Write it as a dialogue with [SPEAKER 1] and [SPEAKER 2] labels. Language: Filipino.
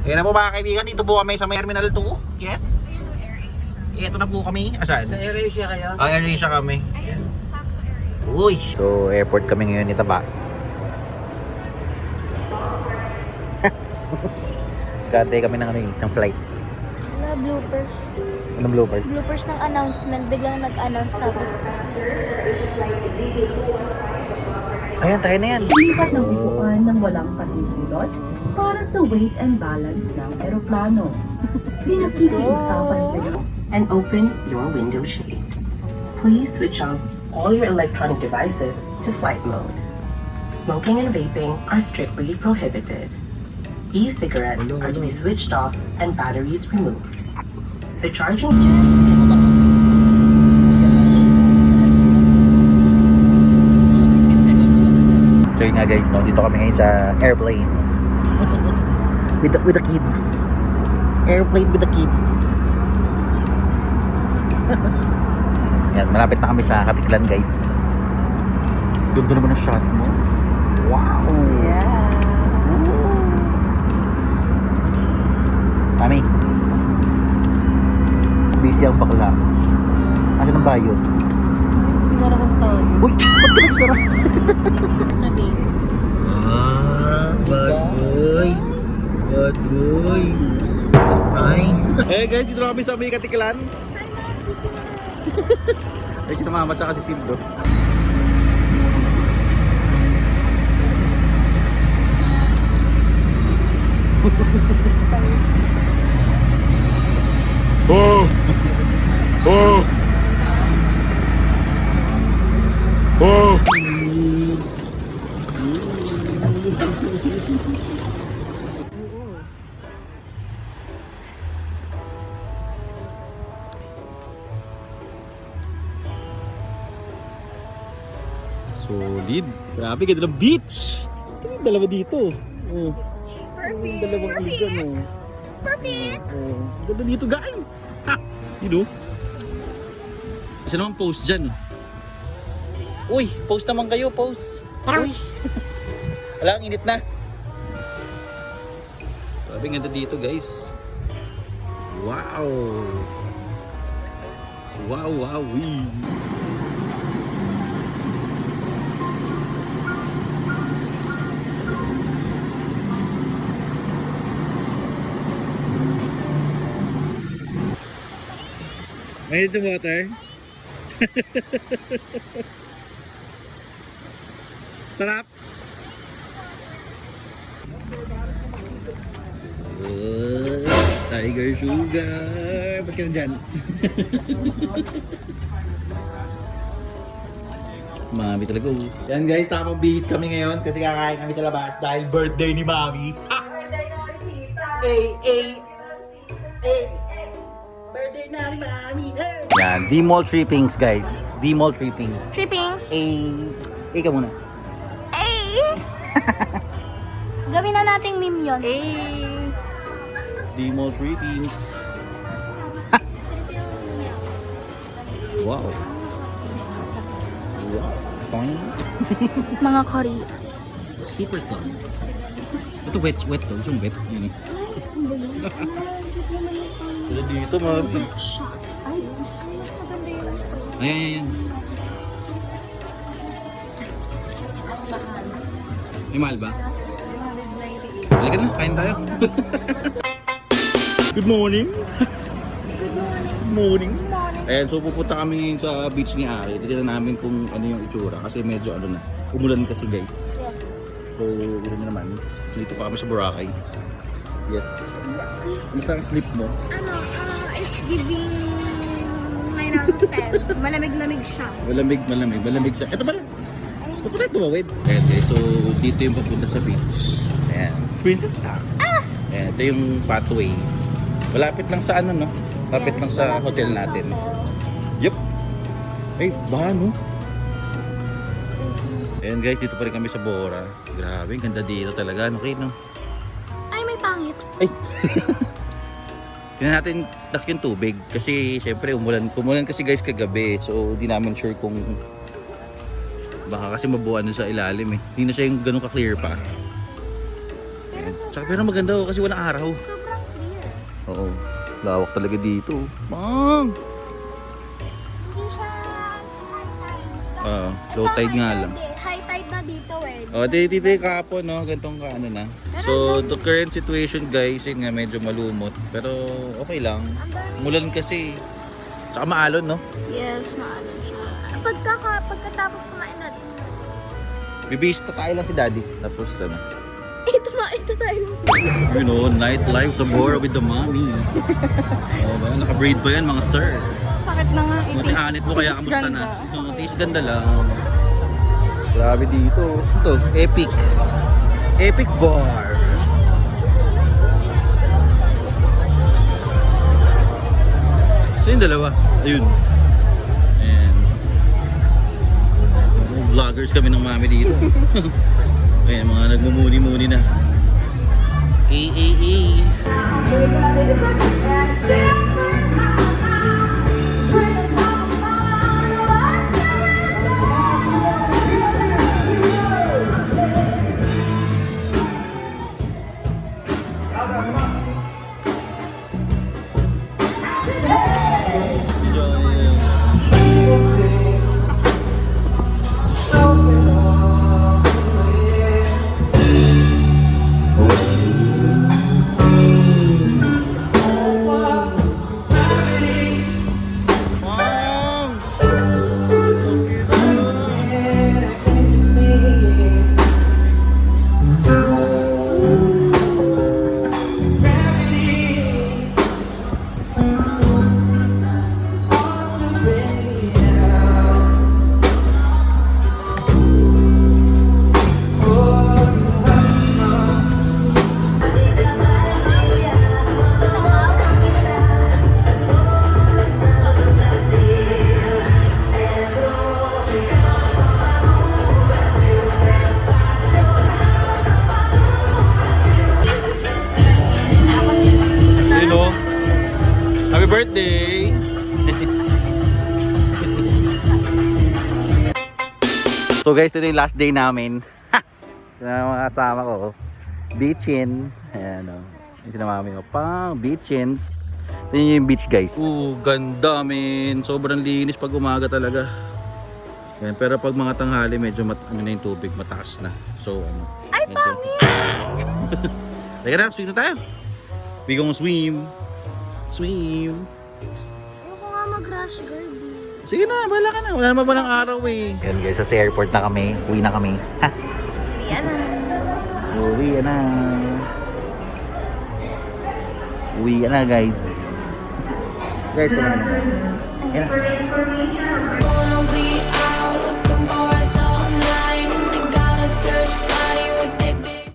[SPEAKER 1] Kaya na po mga kaibigan, dito po kami sa may Terminal 2. Yes. Ito na po kami. Asan?
[SPEAKER 2] Sa AirAsia kayo?
[SPEAKER 1] AirAsia kami. Uy. So airport kami ngayon ni Taba. Gantay kami ng flight.
[SPEAKER 3] Wala, bloopers.
[SPEAKER 1] Anong bloopers?
[SPEAKER 3] Bloopers ng announcement. Biglang nag-announce tapos.
[SPEAKER 1] Ayan, tayo na yan.
[SPEAKER 4] Lumipat ng upuan ng walang patitulot para sa weight and balance ng eroplano. Pinakikiusapan ito.
[SPEAKER 5] And open your window shade. Please switch off all your electronic devices to flight mode. Smoking and vaping are strictly prohibited. E-cigarettes are to be switched off and batteries removed. The charging...
[SPEAKER 1] So yun nga guys, no? Dito kami ngayon sa airplane. with the kids. Airplane with the kids. Yan, malapit na kami sa Katiklan guys. Ganda naman ang shot mo. Wow!
[SPEAKER 3] Yeah.
[SPEAKER 1] Mami, busy ang bakla. Asan ang bayot?
[SPEAKER 2] Sinarahan tayo.
[SPEAKER 1] Uy! Ba't ka nagsara?
[SPEAKER 3] Tabings.
[SPEAKER 1] Bagoy! Bagoy! Ay! Eh guys, dito na kami sa may Katiklan. Ay, si Mama at si Sildo. Oh! Oh! Oh! Solid. Grabe, ganda ng beach. Ito yung dalawa dito. Oh. Perfect. Dalawang aligan, oh.
[SPEAKER 3] Perfect.
[SPEAKER 1] Oh. Ganda dito, guys. Ha! You know? Kasi naman post dyan. Uy, post naman kayo, post. Uy. Wala, ang init na. Sabi ganda dito, guys. Wow. Wow, wow, wee. May ito water. Sarap. Tiger sugar. Ba't ka na dyan? Mami talaga. Yan guys, tamang bihis kami ngayon kasi kakain kami sa labas dahil birthday ni Mami.
[SPEAKER 2] Birthday na ulit, tita. Birthday na ni Mami.
[SPEAKER 1] Yan, D-Mall trippings guys. D-Mall trippings.
[SPEAKER 3] Trippings.
[SPEAKER 1] Ikaw muna.
[SPEAKER 3] Gawin na nating meme yun.
[SPEAKER 1] D-Mall trippings. Wow. Wow. Toing.
[SPEAKER 3] Mga Korea.
[SPEAKER 1] Super strong. Ito wet to. Yung wet. Yun eh. Wala dito, Mami. Ayan. May mahal ba? Halika na, kain tayo. Good morning. Good morning. Ayan, so pupunta kami ngayon sa beach ni Ari. Titignan namin kung ano yung itsura kasi medyo ano na. Umulan kasi guys. So, yun na naman. Dito pa kami sa Boracay. Yes. Isang slip mo.
[SPEAKER 3] It's giving 9 out of 10. Malamig-lamig siya.
[SPEAKER 1] Malamig siya. Ito pala. Pupunta ito ba, wait? Ayan guys, so dito yung papunta sa beach. Ayan. Princess Park. Ayan, ito yung pathway. Malapit lang sa ano, no? Malapit lang sa hotel natin. Yup. Ay, baha, no? Ayan guys, dito pa rin kami sa Bora. Grabe, ganda dito talaga. No, no?
[SPEAKER 3] Ay, may pangit.
[SPEAKER 1] Ay! Tingnan natin tak yung tubig. Kasi syempre umulan kasi guys kagabi. So di namin sure kung baka kasi mabuhan dun sa ilalim eh. Hindi na siya yung ganun ka-clear pa. Pero maganda kasi walang araw.
[SPEAKER 3] Sobrang
[SPEAKER 1] Oo. Lawak talaga dito. Bang!
[SPEAKER 3] Hindi siya high tide.
[SPEAKER 1] Low tide nga lang.
[SPEAKER 3] High tide na dito eh.
[SPEAKER 1] Oh, dito kahapon, no? Gantong kaano na. So, the current situation, guys, yun nga, medyo malumot. Pero, okay lang.
[SPEAKER 3] Ang dami.
[SPEAKER 1] Mulan kasi. Tsaka maalon, no?
[SPEAKER 3] Yes, maano siya. Pagkatapos kumain natin.
[SPEAKER 1] Bibisita tayo lang si Daddy. Tapos, ano?
[SPEAKER 3] Ito tayo.
[SPEAKER 1] You know, nightlife sa Bora with the mommy. Oh, ba? Naka-braid ba yan, mga sir?
[SPEAKER 2] Sakit na nga.
[SPEAKER 1] Buti hanit mo, kaya kamusta na? Oh, taste ganda lang. Grabe dito. Ito, epic. Epic bar. So yung dalawa, ayun. And vloggers kami ng mami dito. Ayan, mga nagmumuni-muni na. Happy birthday! So guys, ito yung last day namin. Ito na mga kasama ko. Beachin. Ayan o. Yung sinamami ko. Pang beachins. Ito yung beach guys. Ganda men. Sobrang linis pag umaga talaga. Ayan, pero pag mga tanghali medyo ano na yung tubig. Mataas na. So ano. Ay pangit! Teka na, swim na tayo. We gonna swim. Swim.
[SPEAKER 3] Ayoko nga mag-rush guard.
[SPEAKER 1] Sige na, bala ka na. Wala naman walang araw eh. Yan guys, sa airport na kami. Uwi na kami. Ha?
[SPEAKER 3] Yan na.
[SPEAKER 1] Uwi na. Uwi na guys. Guys, kumain na. Yan na.